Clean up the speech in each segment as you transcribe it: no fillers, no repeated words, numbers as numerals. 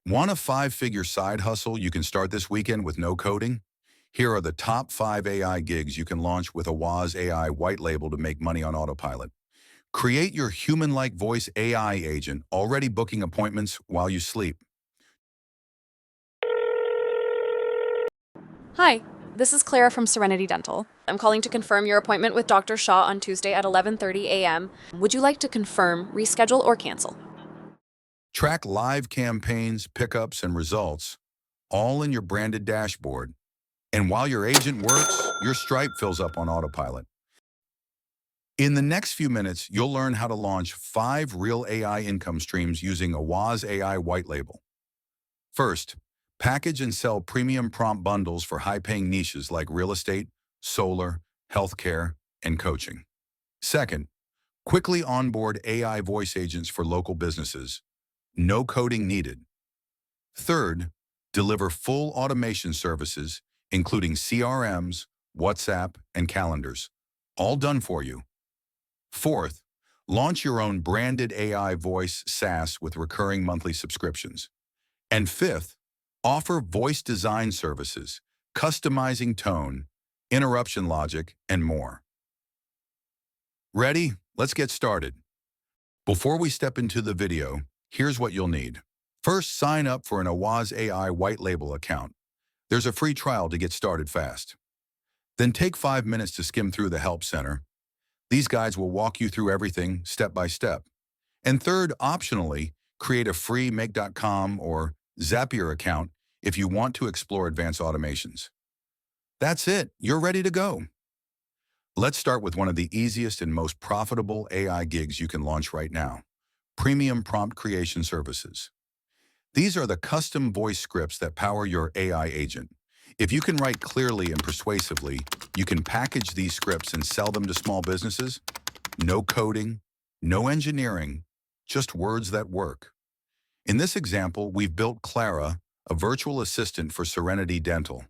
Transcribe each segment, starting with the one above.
Want a five-figure side hustle you can start this weekend with no coding? Here are the top 5 AI gigs you can launch with Awaz.ai Whitelabel to make money on autopilot. Create your human-like voice AI agent, already booking appointments while you sleep. Hi, this is Clara from Serenity Dental. I'm calling to confirm your appointment with Dr. Shaw on Tuesday at 11:30 a.m. Would you like to confirm, reschedule, or cancel? Track live campaigns, pickups, and results, all in your branded dashboard. And while your agent works, your Stripe fills up on autopilot. In the next few minutes, you'll learn how to launch 5 real AI income streams using Awaz.ai Whitelabel. First, package and sell premium prompt bundles for high-paying niches like real estate, solar, healthcare, and coaching. Second, quickly onboard AI voice agents for local businesses. No coding needed. Third, deliver full automation services, including CRMs, WhatsApp, and calendars. All done for you. Fourth, launch your own branded AI voice SaaS with recurring monthly subscriptions. And fifth, offer voice design services, customizing tone, interruption logic, and more. Ready? Let's get started. Before we step into the video, here's what you'll need. First, sign up for an Awaz.ai Whitelabel account. There's a free trial to get started fast. Then take 5 minutes to skim through the Help Center. These guides will walk you through everything step by step. And third, optionally, create a free Make.com or Zapier account if you want to explore advanced automations. That's it, you're ready to go. Let's start with one of the easiest and most profitable AI gigs you can launch right now: premium prompt creation services. These are the custom voice scripts that power your AI agent. If you can write clearly and persuasively, you can package these scripts and sell them to small businesses. No coding, no engineering, just words that work. In this example, we've built Clara, a virtual assistant for Serenity Dental.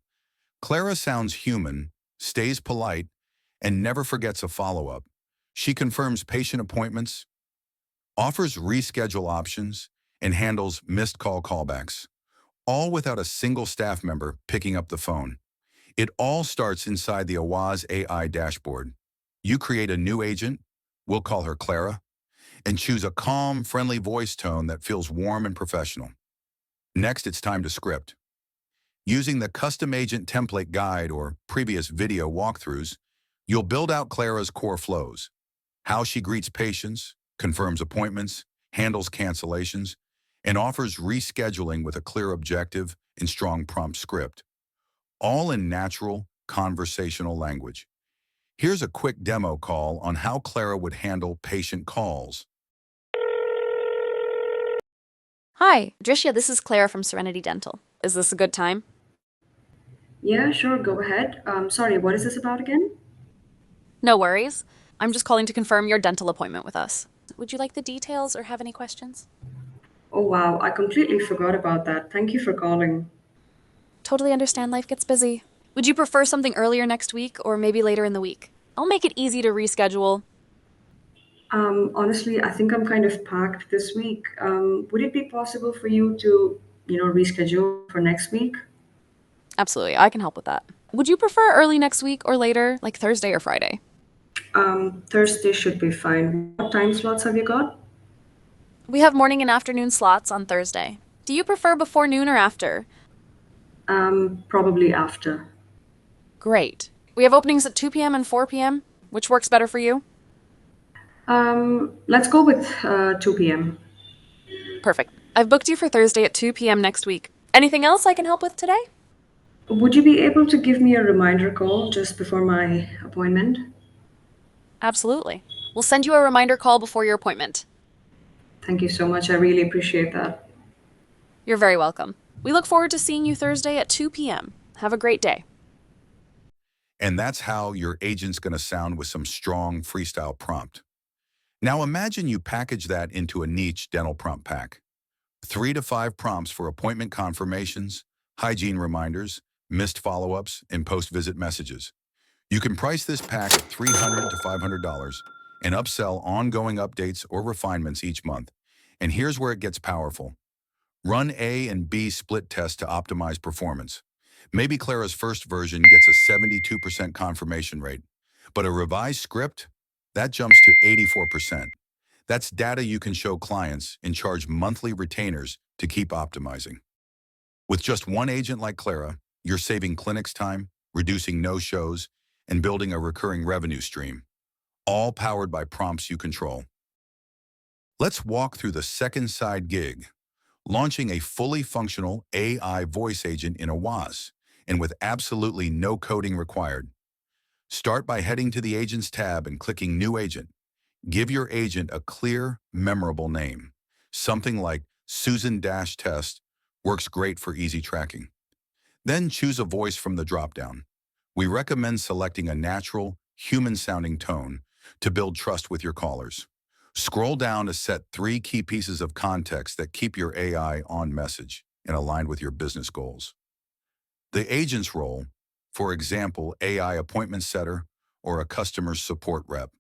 Clara sounds human, stays polite, and never forgets a follow-up. She confirms patient appointments, offers reschedule options, and handles missed call callbacks, all without a single staff member picking up the phone. It all starts inside the Awaz AI dashboard. You create a new agent, we'll call her Clara, and choose a calm, friendly voice tone that feels warm and professional. Next, it's time to script. Using the custom agent template guide or previous video walkthroughs, you'll build out Clara's core flows: how she greets patients, confirms appointments, handles cancellations, and offers rescheduling with a clear objective and strong prompt script, all in natural, conversational language. Here's a quick demo call on how Clara would handle patient calls. Hi, Drisha, this is Clara from Serenity Dental. Is this a good time? Yeah, sure, go ahead. Sorry, what is this about again? No worries. I'm just calling to confirm your dental appointment with us. Would you like the details or have any questions? Oh, wow, I completely forgot about that. Thank you for calling. Totally understand life gets busy. Would you prefer something earlier next week or maybe later in the week? I'll make it easy to reschedule. Honestly, I think I'm kind of packed this week. Would it be possible for you to, reschedule for next week? Absolutely, I can help with that. Would you prefer early next week or later, like Thursday or Friday? Thursday should be fine. What time slots have you got? We have morning and afternoon slots on Thursday. Do you prefer before noon or after? Probably after. Great. We have openings at 2 p.m. and 4 p.m. Which works better for you? Let's go with 2 p.m. Perfect. I've booked you for Thursday at 2 p.m. next week. Anything else I can help with today? Would you be able to give me a reminder call just before my appointment? Absolutely. We'll send you a reminder call before your appointment. Thank you so much. I really appreciate that. You're very welcome. We look forward to seeing you Thursday at 2 p.m. Have a great day. And that's how your agent's going to sound with some strong freestyle prompt. Now imagine you package that into a niche dental prompt pack. 3 to 5 prompts for appointment confirmations, hygiene reminders, missed follow-ups, and post-visit messages. You can price this pack at $300 to $500 and upsell ongoing updates or refinements each month. And here's where it gets powerful. Run A and B split tests to optimize performance. Maybe Clara's first version gets a 72% confirmation rate, but a revised script, that jumps to 84%. That's data you can show clients and charge monthly retainers to keep optimizing. With just one agent like Clara, you're saving clinics time, reducing no-shows, and building a recurring revenue stream, all powered by prompts you control. Let's walk through the second side gig, launching a fully functional AI voice agent in Awaz, and with absolutely no coding required. Start by heading to the Agents tab and clicking New Agent. Give your agent a clear, memorable name. Something like Susan-Test works great for easy tracking. Then choose a voice from the dropdown. We recommend selecting a natural, human-sounding tone to build trust with your callers. Scroll down to set 3 key pieces of context that keep your AI on message and aligned with your business goals. The agent's role, for example, AI appointment setter or a customer support rep.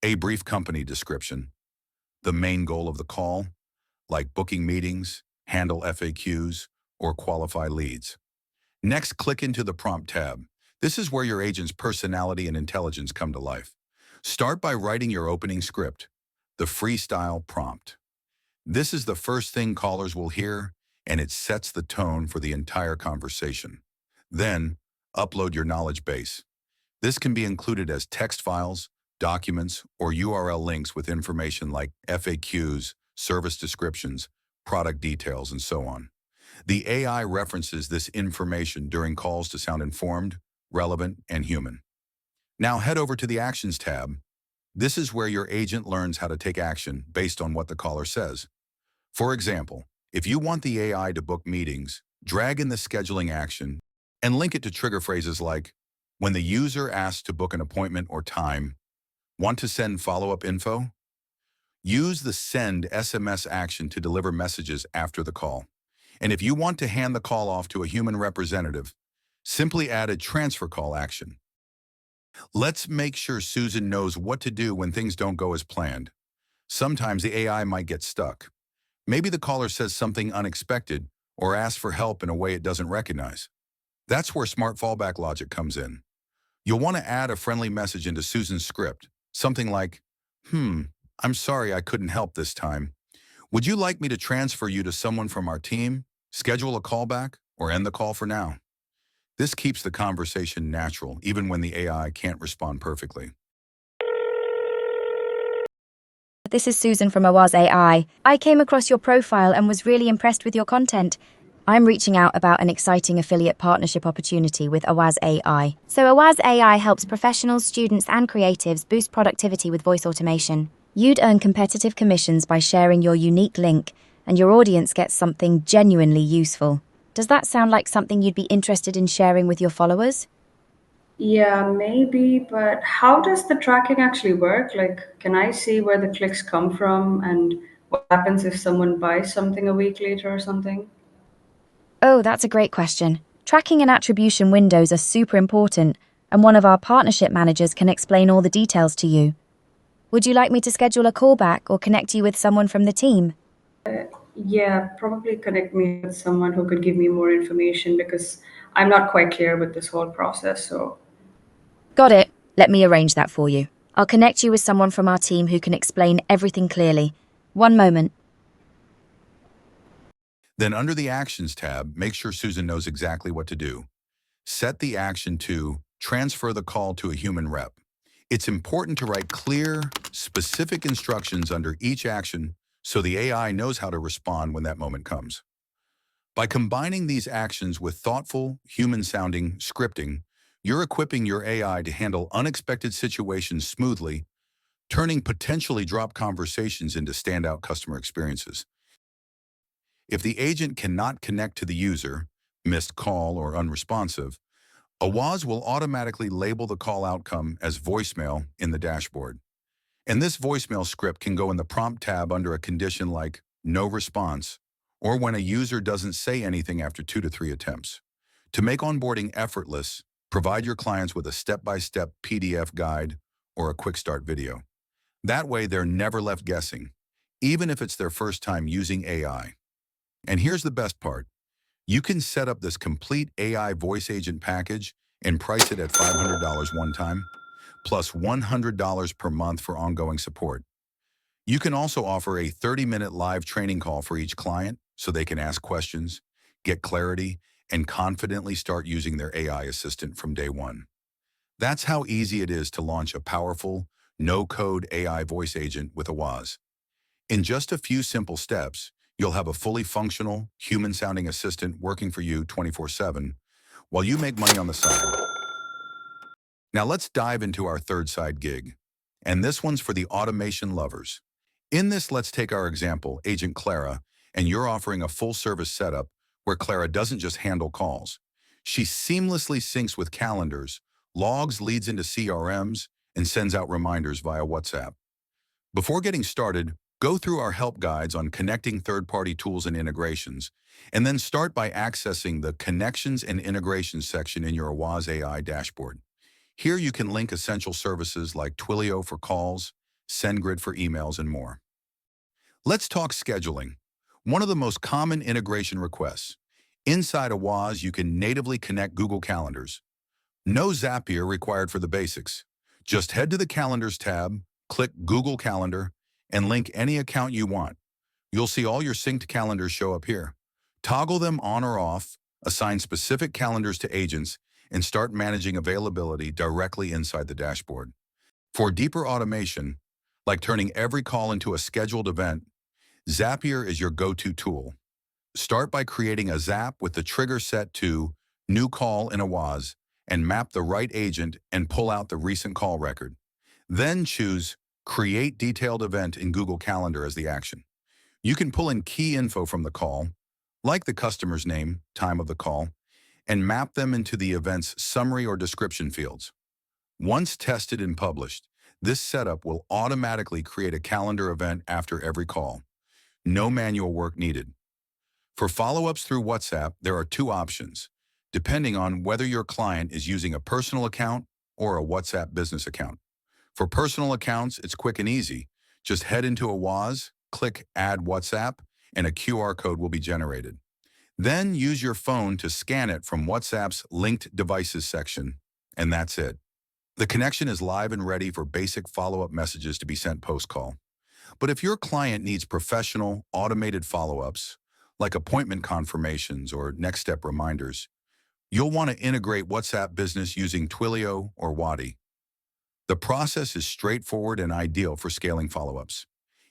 A brief company description. The main goal of the call, like booking meetings, handle FAQs, or qualify leads. Next, click into the Prompt tab. This is where your agent's personality and intelligence come to life. Start by writing your opening script, the freestyle prompt. This is the first thing callers will hear, and it sets the tone for the entire conversation. Then, upload your knowledge base. This can be included as text files, documents, or URL links with information like FAQs, service descriptions, product details, and so on. The AI references this information during calls to sound informed, relevant, and human. Now head over to the Actions tab. This is where your agent learns how to take action based on what the caller says. For example, if you want the AI to book meetings, drag in the scheduling action and link it to trigger phrases like, when the user asks to book an appointment or time, want to send follow-up info? Use the send SMS action to deliver messages after the call. And if you want to hand the call off to a human representative, simply add a transfer call action. Let's make sure Susan knows what to do when things don't go as planned. Sometimes the AI might get stuck. Maybe the caller says something unexpected or asks for help in a way it doesn't recognize. That's where smart fallback logic comes in. You'll want to add a friendly message into Susan's script, something like, I'm sorry I couldn't help this time. Would you like me to transfer you to someone from our team, schedule a callback, or end the call for now? This keeps the conversation natural, even when the AI can't respond perfectly. This is Susan from Awaz.ai. I came across your profile and was really impressed with your content. I'm reaching out about an exciting affiliate partnership opportunity with Awaz.ai. So Awaz.ai helps professionals, students, and creatives boost productivity with voice automation. You'd earn competitive commissions by sharing your unique link, and your audience gets something genuinely useful. Does that sound like something you'd be interested in sharing with your followers? Yeah, maybe, but how does the tracking actually work? Like, can I see where the clicks come from and what happens if someone buys something a week later or something? Oh, that's a great question. Tracking and attribution windows are super important, and one of our partnership managers can explain all the details to you. Would you like me to schedule a callback or connect you with someone from the team? Yeah, probably connect me with someone who could give me more information because I'm not quite clear with this whole process. So, Got it. Let me arrange that for you. I'll connect you with someone from our team who can explain everything clearly. One moment. Then under the Actions tab, make sure Susan knows exactly what to do. Set the action to transfer the call to a human rep. It's important to write clear, specific instructions under each action so the AI knows how to respond when that moment comes. By combining these actions with thoughtful, human-sounding scripting, you're equipping your AI to handle unexpected situations smoothly, turning potentially drop conversations into standout customer experiences. If the agent cannot connect to the user, missed call or unresponsive, Awaz will automatically label the call outcome as voicemail in the dashboard. And this voicemail script can go in the prompt tab under a condition like no response, or when a user doesn't say anything after 2 to 3 attempts. To make onboarding effortless, provide your clients with a step-by-step PDF guide or a quick start video. That way they're never left guessing, even if it's their first time using AI. And here's the best part. You can set up this complete AI voice agent package and price it at $500 one time, plus $100 per month for ongoing support. You can also offer a 30-minute live training call for each client so they can ask questions, get clarity, and confidently start using their AI assistant from day one. That's how easy it is to launch a powerful, no-code AI voice agent with Awaz. In just a few simple steps, you'll have a fully functional, human-sounding assistant working for you 24/7 while you make money on the side. Now let's dive into our third side gig. And this one's for the automation lovers. In this, let's take our example, Agent Clara, and you're offering a full-service setup where Clara doesn't just handle calls. She seamlessly syncs with calendars, logs leads into CRMs, and sends out reminders via WhatsApp. Before getting started, go through our help guides on connecting third-party tools and integrations, and then start by accessing the Connections and Integrations section in your Awaz.ai dashboard. Here you can link essential services like Twilio for calls, SendGrid for emails, and more. Let's talk scheduling. One of the most common integration requests. Inside Awaz, you can natively connect Google Calendars. No Zapier required for the basics. Just head to the Calendars tab, click Google Calendar, and link any account you want. You'll see all your synced calendars show up here. Toggle them on or off, assign specific calendars to agents, and start managing availability directly inside the dashboard. For deeper automation, like turning every call into a scheduled event, Zapier is your go-to tool. Start by creating a Zap with the trigger set to New Call in Awaz and map the right agent and pull out the recent call record. Then choose Create Detailed Event in Google Calendar as the action. You can pull in key info from the call, like the customer's name, time of the call, and map them into the event's summary or description fields. Once tested and published, this setup will automatically create a calendar event after every call. No manual work needed. For follow-ups through WhatsApp, there are two options, depending on whether your client is using a personal account or a WhatsApp business account. For personal accounts, it's quick and easy. Just head into Awaz, click Add WhatsApp, and a QR code will be generated. Then use your phone to scan it from WhatsApp's Linked Devices section, and that's it. The connection is live and ready for basic follow-up messages to be sent post-call. But if your client needs professional, automated follow-ups, like appointment confirmations or next step reminders, you'll want to integrate WhatsApp Business using Twilio or Wadi. The process is straightforward and ideal for scaling follow-ups.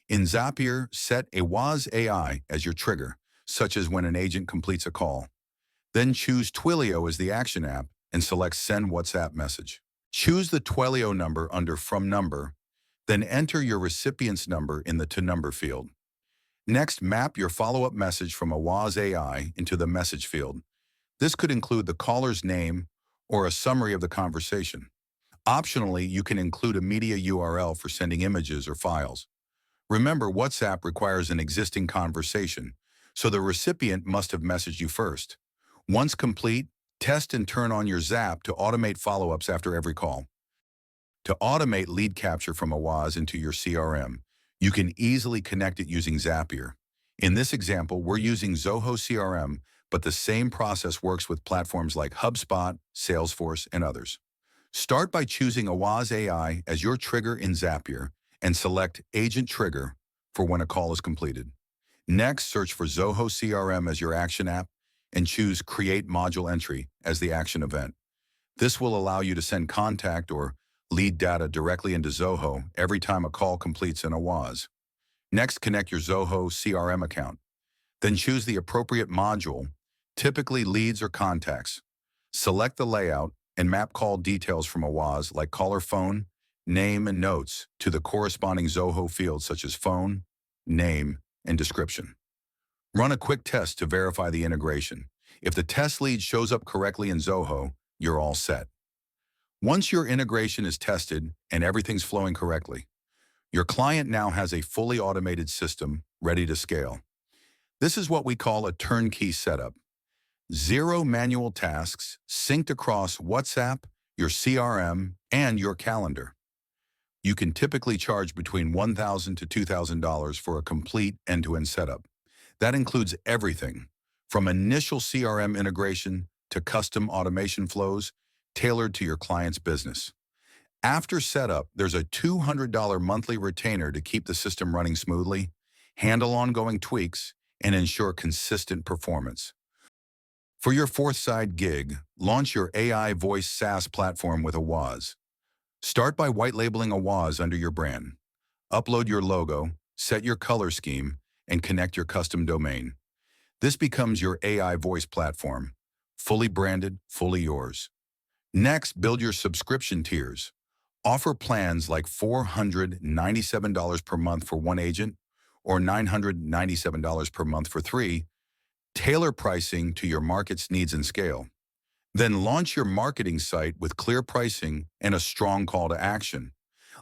In Zapier, set Awaz.ai as your trigger, such as when an agent completes a call. Then choose Twilio as the action app and select Send WhatsApp Message. Choose the Twilio number under From Number, then enter your recipient's number in the To Number field. Next, map your follow-up message from Awaz.ai into the Message field. This could include the caller's name or a summary of the conversation. Optionally, you can include a media URL for sending images or files. Remember, WhatsApp requires an existing conversation, so the recipient must have messaged you first. Once complete, test and turn on your Zap to automate follow-ups after every call. To automate lead capture from Awaz into your CRM, you can easily connect it using Zapier. In this example, we're using Zoho CRM, but the same process works with platforms like HubSpot, Salesforce, and others. Start by choosing Awaz.ai as your trigger in Zapier and select Agent Trigger for when a call is completed. Next, search for Zoho CRM as your action app and choose Create Module Entry as the action event. This will allow you to send contact or lead data directly into Zoho every time a call completes in Awaz. Next, connect your Zoho CRM account. Then choose the appropriate module, typically leads or contacts. Select the layout and map call details from Awaz like caller phone, name, and notes to the corresponding Zoho fields such as phone, name, and description. Run a quick test to verify the integration. If the test lead shows up correctly in Zoho, you're all set. Once your integration is tested and everything's flowing correctly, your client now has a fully automated system ready to scale. This is what we call a turnkey setup. Zero manual tasks synced across WhatsApp, your CRM, and your calendar. You can typically charge between $1,000 to $2,000 for a complete end-to-end setup. That includes everything from initial CRM integration to custom automation flows tailored to your client's business. After setup, there's a $200 monthly retainer to keep the system running smoothly, handle ongoing tweaks, and ensure consistent performance. For your fourth side gig, launch your AI Voice SaaS platform with Awaz. Start by white labeling Awaz under your brand. Upload your logo, set your color scheme, and connect your custom domain. This becomes your AI voice platform, fully branded, fully yours. Next, build your subscription tiers. Offer plans like $497 per month for one agent or $997 per month for three. Tailor pricing to your market's needs and scale. Then launch your marketing site with clear pricing and a strong call to action,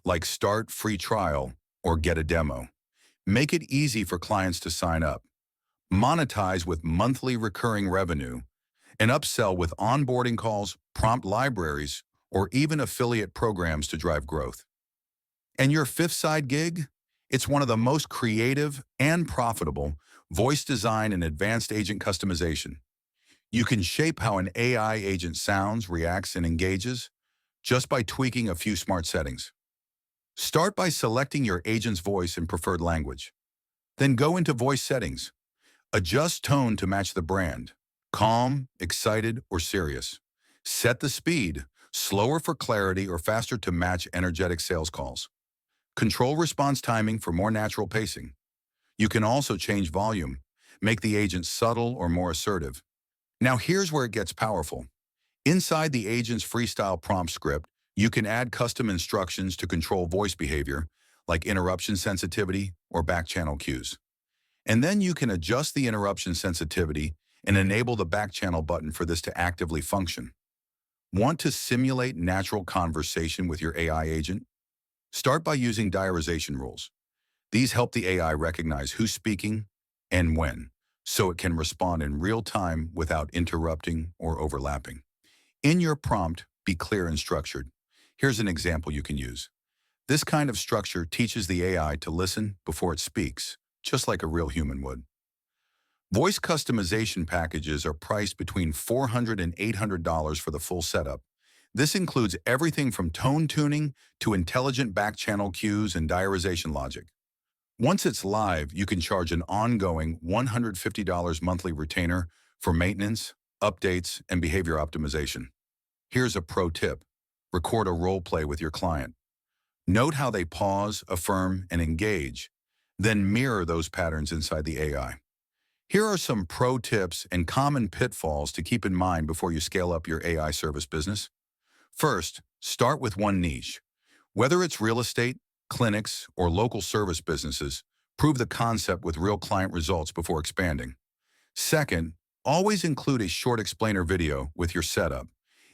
like start free trial or get a demo. Make it easy for clients to sign up. Monetize with monthly recurring revenue and upsell with onboarding calls, prompt libraries, or even affiliate programs to drive growth. And your fifth side gig? It's one of the most creative and profitable: voice design and advanced agent customization. You can shape how an AI agent sounds, reacts, and engages just by tweaking a few smart settings. Start by selecting your agent's voice and preferred language. Then go into voice settings. Adjust tone to match the brand: calm, excited, or serious. Set the speed: slower for clarity or faster to match energetic sales calls. Control response timing for more natural pacing. You can also change volume, make the agent subtle or more assertive. Now here's where it gets powerful. Inside the agent's freestyle prompt script, you can add custom instructions to control voice behavior, like interruption sensitivity or back-channel cues. And then you can adjust the interruption sensitivity and enable the back-channel button for this to actively function. Want to simulate natural conversation with your AI agent? Start by using diarization rules. These help the AI recognize who's speaking and when, so it can respond in real time without interrupting or overlapping. In your prompt, be clear and structured. Here's an example you can use. This kind of structure teaches the AI to listen before it speaks, just like a real human would. Voice customization packages are priced between $400 and $800 for the full setup. This includes everything from tone tuning to intelligent back-channel cues and diarization logic. Once it's live, you can charge an ongoing $150 monthly retainer for maintenance, updates, and behavior optimization. Here's a pro tip: record a role play with your client. Note how they pause, affirm, and engage, then mirror those patterns inside the AI. Here are some pro tips and common pitfalls to keep in mind before you scale up your AI service business. First, start with one niche. Whether it's real estate, clinics, or local service businesses, prove the concept with real client results before expanding. Second, always include a short explainer video with your setup.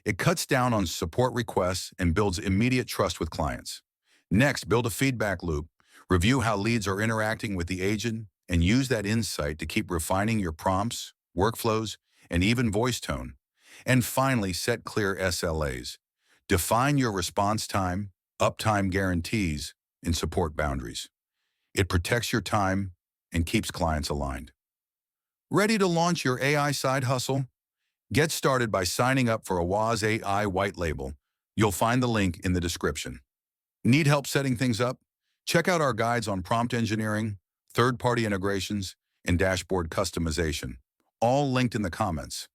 It cuts down on support requests and builds immediate trust with clients. Next, build a feedback loop. Review how leads are interacting with the agent and use that insight to keep refining your prompts, workflows, and even voice tone. And finally, set clear SLAs. Define your response time, uptime guarantees, and support boundaries. It protects your time and keeps clients aligned. Ready to launch your AI side hustle? Get started by signing up for Awaz.ai Whitelabel. You'll find the link in the description. Need help setting things up? Check out our guides on prompt engineering, third-party integrations, and dashboard customization, all linked in the comments.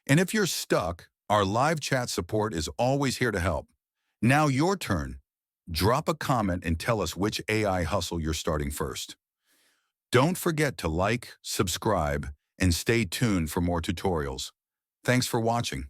And if you're stuck, our live chat support is always here to help. Now your turn. Drop a comment and tell us which AI hustle you're starting first. Don't forget to like, subscribe, and stay tuned for more tutorials. Thanks for watching.